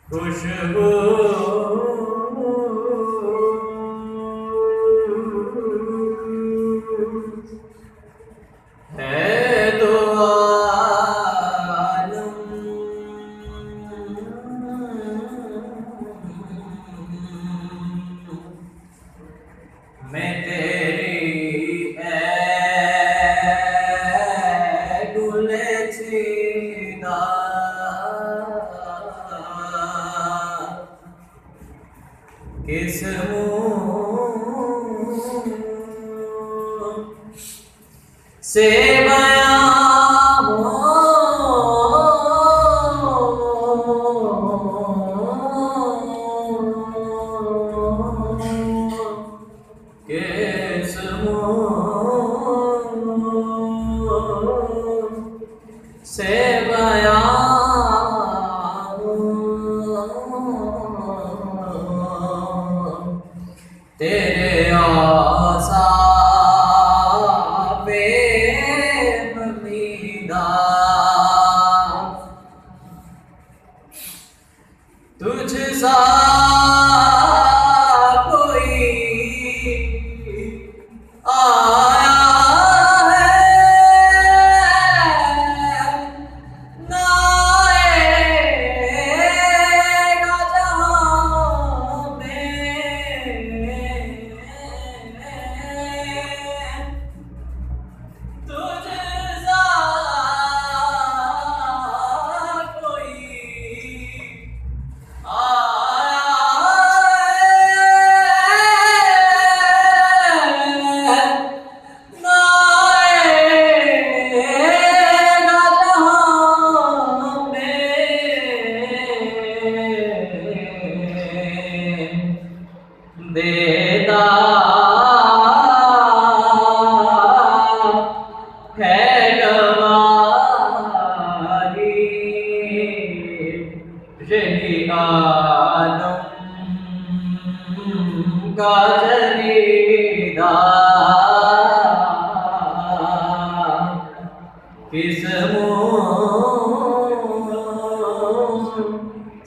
खुशबू है तो आलम मैं तेरी गुले चीदा किस मुँह से बयां किस मुँह से बयां तेरे आसा पे बनीदा तुझ सा कोई आया है ना आएगा जहाँ में तुझ सा कोई देता है गवाही यही आलम का जरीदा किस मुँह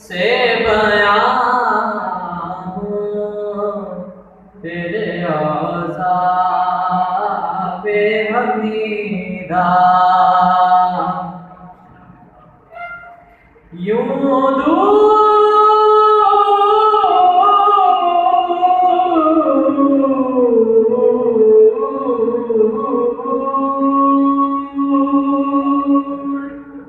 से बयां तेरे औज़ा पे हमीदा यूं